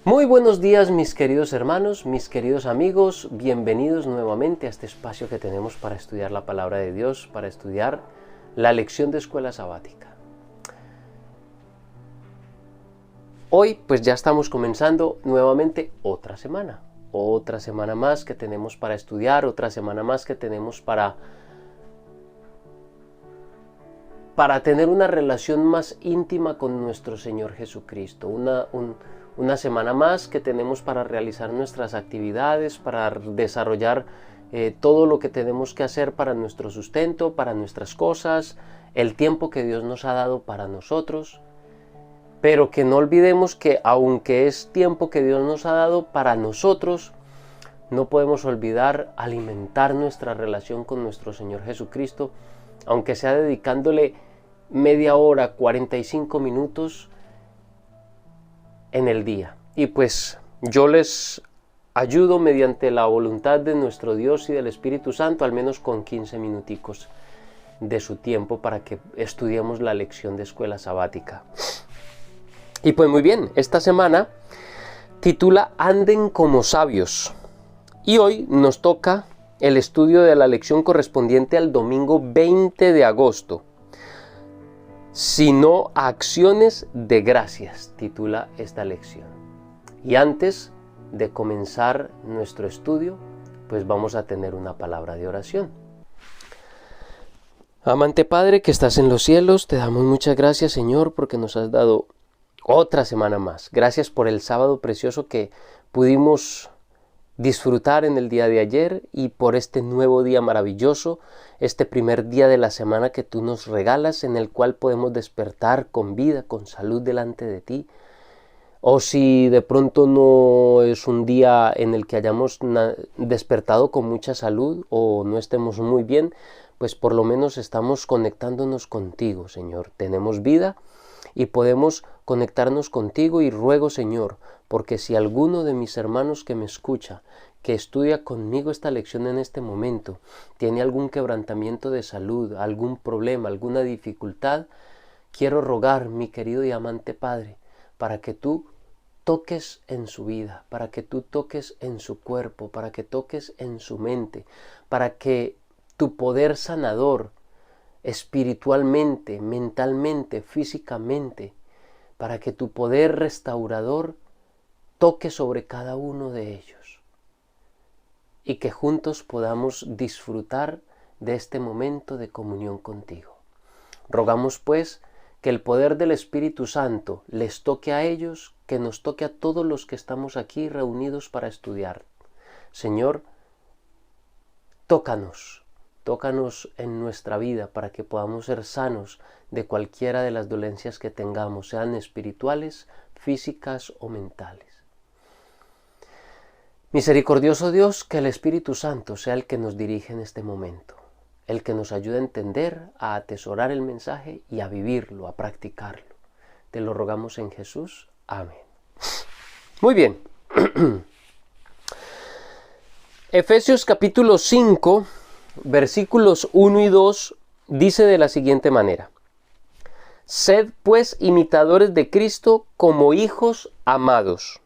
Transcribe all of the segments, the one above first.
Muy buenos días, mis queridos hermanos, mis queridos amigos, bienvenidos nuevamente a este espacio que tenemos para estudiar la palabra de Dios, para estudiar la lección de escuela sabática. Hoy pues ya estamos comenzando nuevamente otra semana más que tenemos para estudiar, otra semana más que tenemos para tener una relación más íntima con nuestro Señor Jesucristo, una semana más que tenemos para realizar nuestras actividades, para desarrollar todo lo que tenemos que hacer para nuestro sustento, para nuestras cosas, el tiempo que Dios nos ha dado para nosotros. Pero que no olvidemos que aunque es tiempo que Dios nos ha dado para nosotros, no podemos olvidar alimentar nuestra relación con nuestro Señor Jesucristo, aunque sea dedicándole media hora, 45 minutos en el día. Y pues yo les ayudo mediante la voluntad de nuestro Dios y del Espíritu Santo, al menos con 15 minuticos de su tiempo para que estudiemos la lección de escuela sabática. Y pues muy bien, esta semana titula Anden como sabios. Y hoy nos toca el estudio de la lección correspondiente al domingo 20 de agosto. Sino acciones de gracias, titula esta lección. Y antes de comenzar nuestro estudio, pues vamos a tener una palabra de oración. Amante Padre que estás en los cielos, te damos muchas gracias, Señor, porque nos has dado otra semana más. Gracias por el sábado precioso que pudimos disfrutar en el día de ayer y por este nuevo día maravilloso, este primer día de la semana que tú nos regalas, en el cual podemos despertar con vida, con salud delante de ti. O si de pronto no es un día en el que hayamos despertado con mucha salud o no estemos muy bien, pues por lo menos estamos conectándonos contigo, Señor. Tenemos vida y podemos conectarnos contigo, y ruego, Señor, porque si alguno de mis hermanos que me escucha, que estudia conmigo esta lección en este momento, tiene algún quebrantamiento de salud, algún problema, alguna dificultad, quiero rogar, mi querido y amante Padre, para que tú toques en su vida, para que tú toques en su cuerpo, para que toques en su mente, para que tu poder sanador, espiritualmente, mentalmente, físicamente, para que tu poder restaurador toque sobre cada uno de ellos y que juntos podamos disfrutar de este momento de comunión contigo. Rogamos pues que el poder del Espíritu Santo les toque a ellos, que nos toque a todos los que estamos aquí reunidos para estudiar. Señor, tócanos en nuestra vida para que podamos ser sanos de cualquiera de las dolencias que tengamos, sean espirituales, físicas o mentales. Misericordioso Dios, que el Espíritu Santo sea el que nos dirige en este momento, el que nos ayude a entender, a atesorar el mensaje y a vivirlo, a practicarlo. Te lo rogamos en Jesús. Amén. Muy bien. Efesios capítulo 5, versículos 1 y 2, dice de la siguiente manera: Sed pues imitadores de Cristo como hijos amados,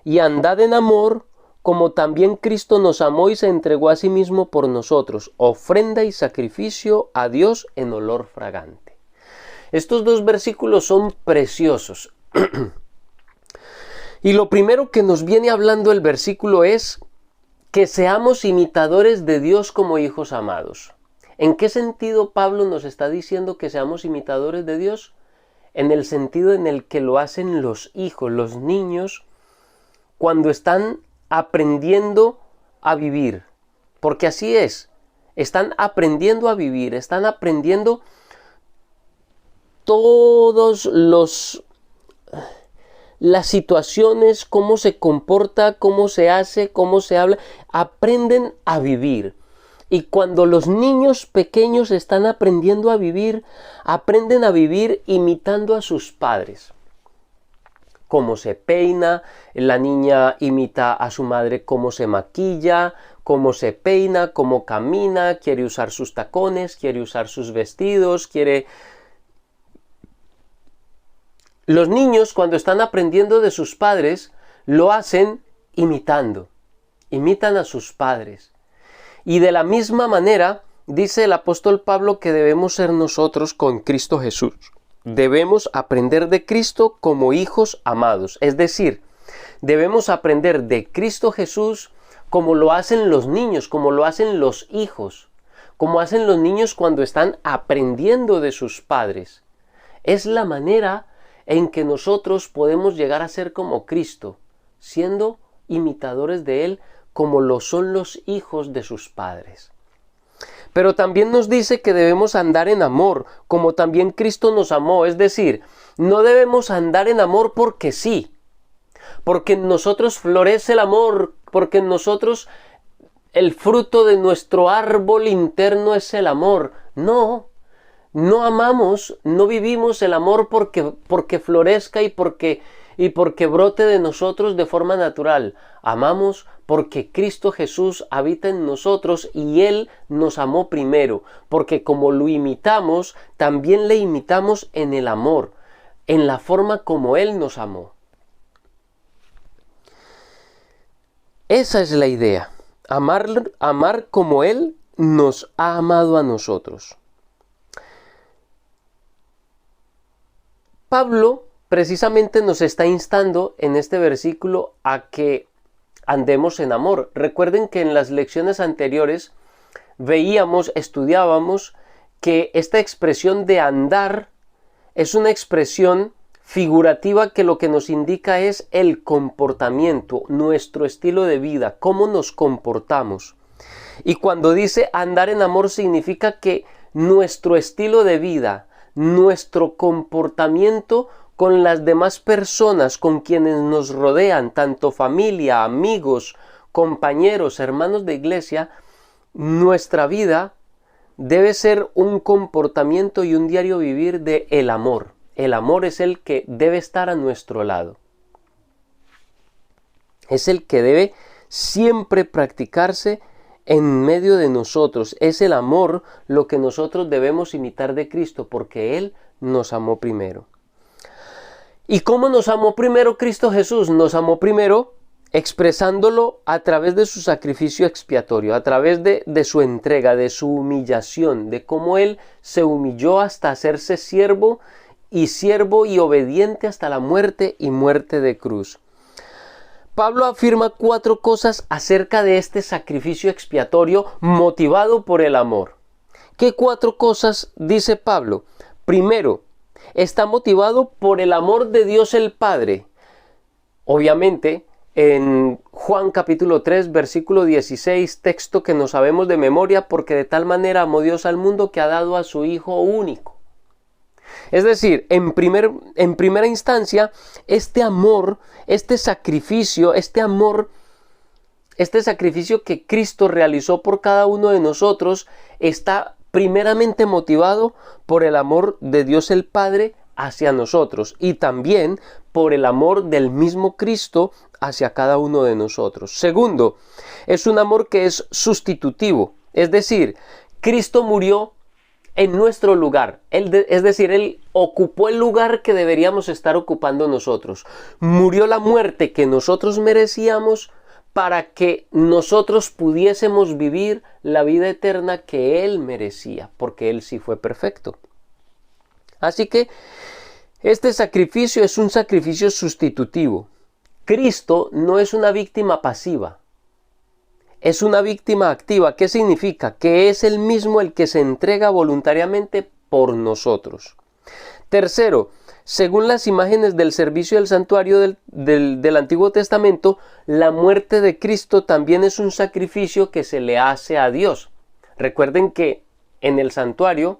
y andad en amor, como también Cristo nos amó y se entregó a sí mismo por nosotros, ofrenda y sacrificio a Dios en olor fragante. Estos dos versículos son preciosos. Y lo primero que nos viene hablando el versículo es que seamos imitadores de Dios como hijos amados. ¿En qué sentido Pablo nos está diciendo que seamos imitadores de Dios? En el sentido en el que lo hacen los hijos, los niños, cuando están aprendiendo a vivir. Porque así es, están aprendiendo a vivir, están aprendiendo todos las situaciones, cómo se comporta, cómo se hace, cómo se habla, aprenden a vivir. Y cuando los niños pequeños están aprendiendo a vivir, aprenden a vivir imitando a sus padres. Cómo se peina, la niña imita a su madre cómo se maquilla, cómo se peina, cómo camina, quiere usar sus tacones, quiere usar sus vestidos, quiere Los niños, cuando están aprendiendo de sus padres, lo hacen imitan a sus padres. Y de la misma manera, dice el apóstol Pablo que debemos ser nosotros con Cristo Jesús. Debemos aprender de Cristo como hijos amados. Es decir, debemos aprender de Cristo Jesús como lo hacen los niños, como lo hacen los hijos, como hacen los niños cuando están aprendiendo de sus padres. Es la manera en que nosotros podemos llegar a ser como Cristo, siendo imitadores de Él como lo son los hijos de sus padres. Pero también nos dice que debemos andar en amor, como también Cristo nos amó. Es decir, no debemos andar en amor porque sí, porque en nosotros florece el amor, porque en nosotros el fruto de nuestro árbol interno es el amor. No amamos, no vivimos el amor porque florezca y porque brote de nosotros de forma natural. Amamos porque Cristo Jesús habita en nosotros y Él nos amó primero, porque como lo imitamos, también le imitamos en el amor, en la forma como Él nos amó. Esa es la idea, amar como Él nos ha amado a nosotros. Pablo precisamente nos está instando en este versículo a que andemos en amor. Recuerden que en las lecciones anteriores estudiábamos que esta expresión de andar es una expresión figurativa que lo que nos indica es el comportamiento, nuestro estilo de vida, cómo nos comportamos. Y cuando dice andar en amor significa que nuestro estilo de vida, nuestro comportamiento con las demás personas con quienes nos rodean, tanto familia, amigos, compañeros, hermanos de iglesia, nuestra vida debe ser un comportamiento y un diario vivir de el amor. El amor es el que debe estar a nuestro lado. Es el que debe siempre practicarse en medio de nosotros. Es el amor lo que nosotros debemos imitar de Cristo, porque Él nos amó primero. ¿Y cómo nos amó primero Cristo Jesús? Nos amó primero expresándolo a través de su sacrificio expiatorio, a través de su entrega, de su humillación, de cómo Él se humilló hasta hacerse siervo y obediente hasta la muerte y muerte de cruz. Pablo afirma 4 cosas acerca de este sacrificio expiatorio motivado por el amor. ¿Qué 4 cosas dice Pablo? Primero, está motivado por el amor de Dios el Padre. Obviamente, en Juan capítulo 3, versículo 16, texto que no sabemos de memoria, porque de tal manera amó Dios al mundo que ha dado a su Hijo único. Es decir, en primera instancia, este amor, este sacrificio que Cristo realizó por cada uno de nosotros está primeramente motivado por el amor de Dios el Padre hacia nosotros y también por el amor del mismo Cristo hacia cada uno de nosotros. Segundo, es un amor que es sustitutivo, es decir, Cristo murió en nuestro lugar, es decir, Él ocupó el lugar que deberíamos estar ocupando nosotros. Murió la muerte que nosotros merecíamos para que nosotros pudiésemos vivir la vida eterna que Él merecía, porque Él sí fue perfecto. Así que este sacrificio es un sacrificio sustitutivo. Cristo no es una víctima pasiva, es una víctima activa. ¿Qué significa? Que es Él mismo el que se entrega voluntariamente por nosotros. Tercero, según las imágenes del servicio del santuario del Antiguo Testamento, la muerte de Cristo también es un sacrificio que se le hace a Dios. Recuerden que en el santuario,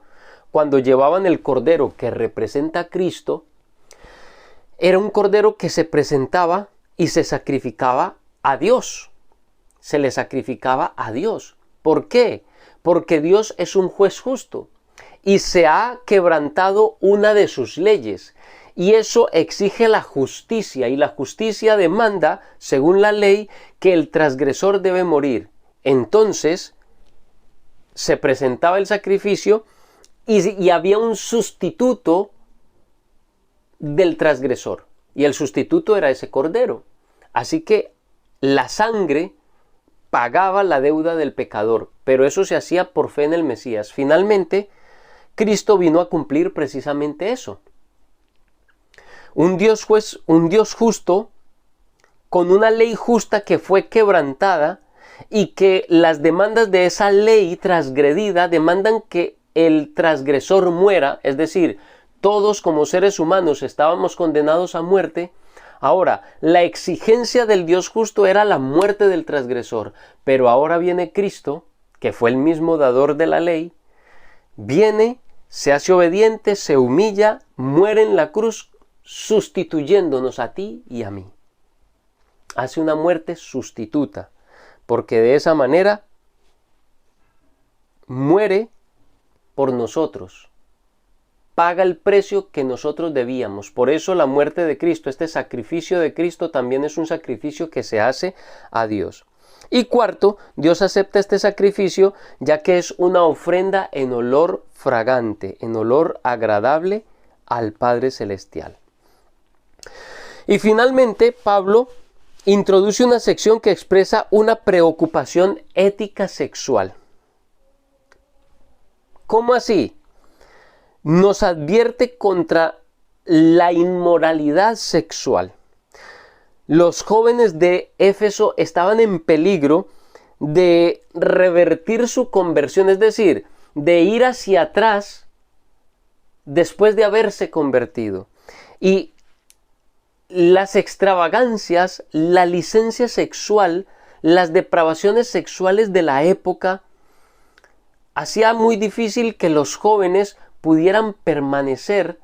cuando llevaban el cordero que representa a Cristo, era un cordero que se presentaba y se sacrificaba a Dios. Se le sacrificaba a Dios. ¿Por qué? Porque Dios es un juez justo y se ha quebrantado una de sus leyes. Y eso exige la justicia, y la justicia demanda, según la ley, que el transgresor debe morir. Entonces, se presentaba el sacrificio y había un sustituto del transgresor y el sustituto era ese cordero. Así que la sangre pagaba la deuda del pecador, pero eso se hacía por fe en el Mesías. Finalmente, Cristo vino a cumplir precisamente eso. Un Dios juez, un Dios justo, con una ley justa que fue quebrantada y que las demandas de esa ley transgredida demandan que el transgresor muera, es decir, todos como seres humanos estábamos condenados a muerte. Ahora, la exigencia del Dios justo era la muerte del transgresor, pero ahora viene Cristo, que fue el mismo dador de la ley, viene, se hace obediente, se humilla, muere en la cruz, sustituyéndonos a ti y a mí. Hace una muerte sustituta, porque de esa manera muere por nosotros. Paga el precio que nosotros debíamos. Por eso la muerte de Cristo, este sacrificio de Cristo también es un sacrificio que se hace a Dios. Y cuarto, Dios acepta este sacrificio ya que es una ofrenda en olor fragante, en olor agradable al Padre Celestial. Y finalmente, Pablo introduce una sección que expresa una preocupación ética sexual. ¿Cómo así? Nos advierte contra la inmoralidad sexual. Los jóvenes de Éfeso estaban en peligro de revertir su conversión, es decir, de ir hacia atrás después de haberse convertido. Y las extravagancias, la licencia sexual, las depravaciones sexuales de la época hacía muy difícil que los jóvenes pudieran permanecer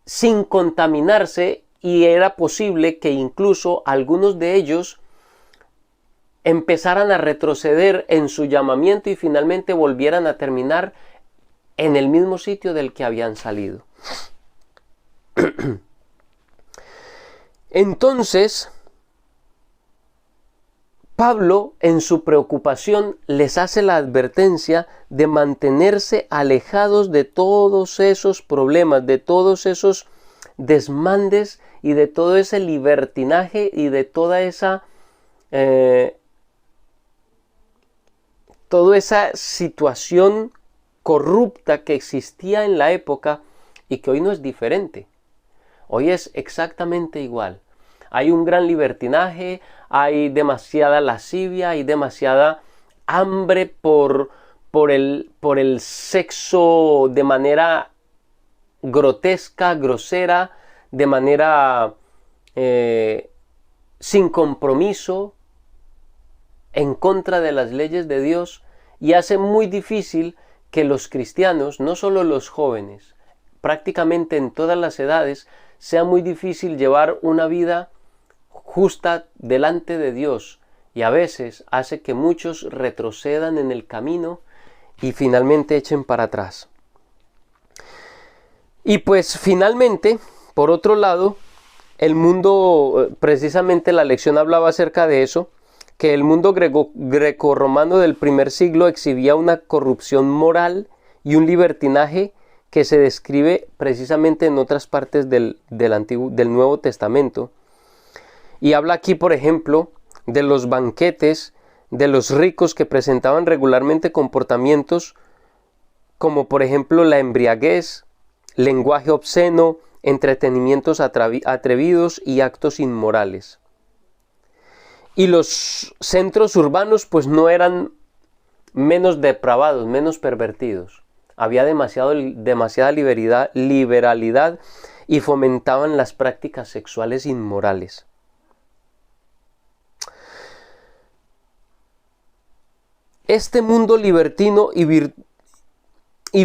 sin contaminarse, y era posible que incluso algunos de ellos empezaran a retroceder en su llamamiento y finalmente volvieran a terminar en el mismo sitio del que habían salido. Entonces, Pablo, en su preocupación, les hace la advertencia de mantenerse alejados de todos esos problemas, de todos esos desmandes y de todo ese libertinaje y de toda esa situación corrupta que existía en la época y que hoy no es diferente. Hoy es exactamente igual. Hay un gran libertinaje, hay demasiada lascivia, hay demasiada hambre por el sexo de manera grotesca, grosera, de manera sin compromiso, en contra de las leyes de Dios, y hace muy difícil que los cristianos, no solo los jóvenes, prácticamente en todas las edades, sea muy difícil llevar una vida justa delante de Dios, y a veces hace que muchos retrocedan en el camino y finalmente echen para atrás. Y pues finalmente, por otro lado, el mundo, precisamente la lección hablaba acerca de eso, que el mundo grecorromano del primer siglo exhibía una corrupción moral y un libertinaje que se describe precisamente en otras partes del Nuevo Testamento. Y habla aquí, por ejemplo, de los banquetes de los ricos que presentaban regularmente comportamientos como, por ejemplo, la embriaguez, lenguaje obsceno, entretenimientos atrevidos y actos inmorales. Y los centros urbanos pues no eran menos depravados, menos pervertidos. Había demasiada liberalidad y fomentaban las prácticas sexuales inmorales. Este mundo libertino y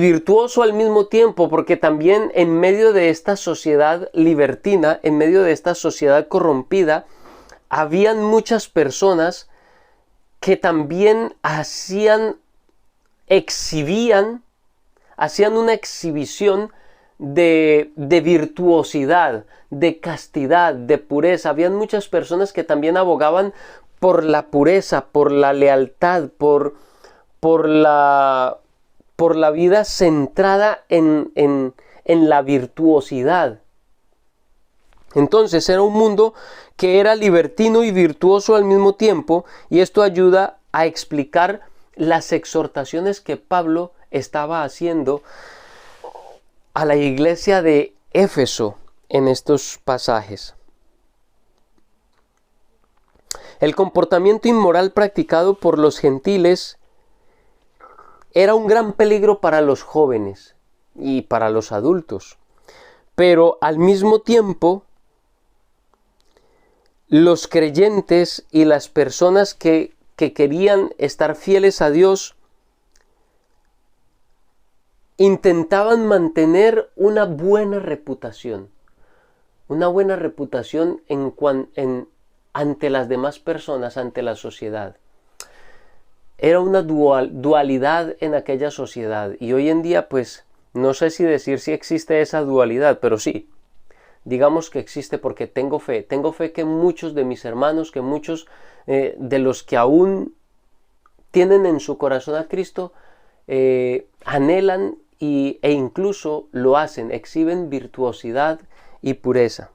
virtuoso al mismo tiempo, porque también en medio de esta sociedad libertina, en medio de esta sociedad corrompida, habían muchas personas que también hacían una exhibición de virtuosidad, de castidad, de pureza. Habían muchas personas que también abogaban por la pureza, por la lealtad, por la vida centrada en en la virtuosidad. Entonces era un mundo que era libertino y virtuoso al mismo tiempo, y esto ayuda a explicar las exhortaciones que Pablo estaba haciendo a la iglesia de Éfeso en estos pasajes. El comportamiento inmoral practicado por los gentiles era un gran peligro para los jóvenes y para los adultos, pero al mismo tiempo los creyentes y las personas que querían estar fieles a Dios intentaban mantener una buena reputación ante las demás personas, ante la sociedad. Era una dualidad en aquella sociedad, y hoy en día pues no sé si decir si existe esa dualidad, pero sí, digamos que existe, porque tengo fe que muchos de mis hermanos, que muchos de los que aún tienen en su corazón a Cristo, anhelan e incluso lo hacen, exhiben virtuosidad y pureza.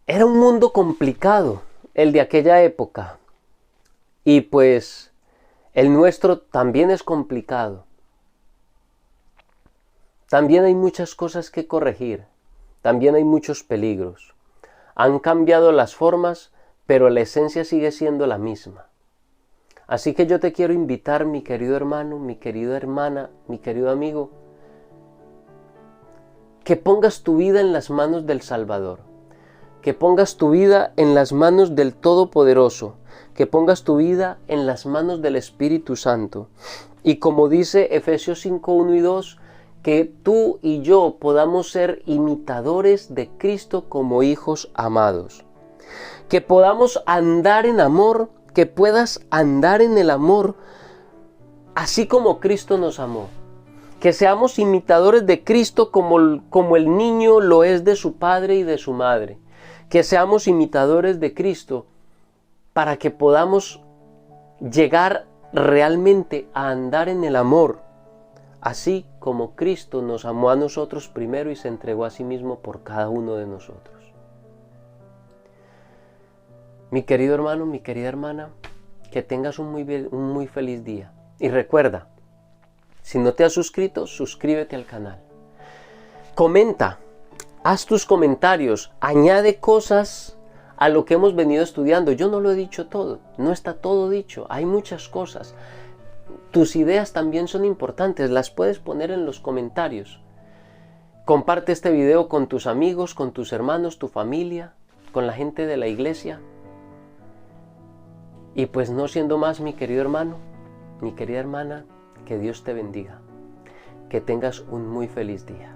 Era un mundo complicado el de aquella época, y pues el nuestro también es complicado. También hay muchas cosas que corregir, también hay muchos peligros. Han cambiado las formas, pero la esencia sigue siendo la misma. Así que yo te quiero invitar, mi querido hermano, mi querida hermana, mi querido amigo, que pongas tu vida en las manos del Salvador, que pongas tu vida en las manos del Todopoderoso, que pongas tu vida en las manos del Espíritu Santo. Y como dice Efesios 5, 1 y 2, que tú y yo podamos ser imitadores de Cristo como hijos amados. Que podamos andar en amor, que puedas andar en el amor, así como Cristo nos amó. Que seamos imitadores de Cristo como el niño lo es de su padre y de su madre. Que seamos imitadores de Cristo para que podamos llegar realmente a andar en el amor, así como Cristo nos amó a nosotros primero y se entregó a sí mismo por cada uno de nosotros. Mi querido hermano, mi querida hermana, que tengas un muy feliz día. Y recuerda, si no te has suscrito, suscríbete al canal. Comenta, haz tus comentarios, añade cosas a lo que hemos venido estudiando. Yo no lo he dicho todo, no está todo dicho, hay muchas cosas. Tus ideas también son importantes, las puedes poner en los comentarios. Comparte este video con tus amigos, con tus hermanos, tu familia, con la gente de la iglesia. Y pues no siendo más, mi querido hermano, mi querida hermana, que Dios te bendiga. Que tengas un muy feliz día.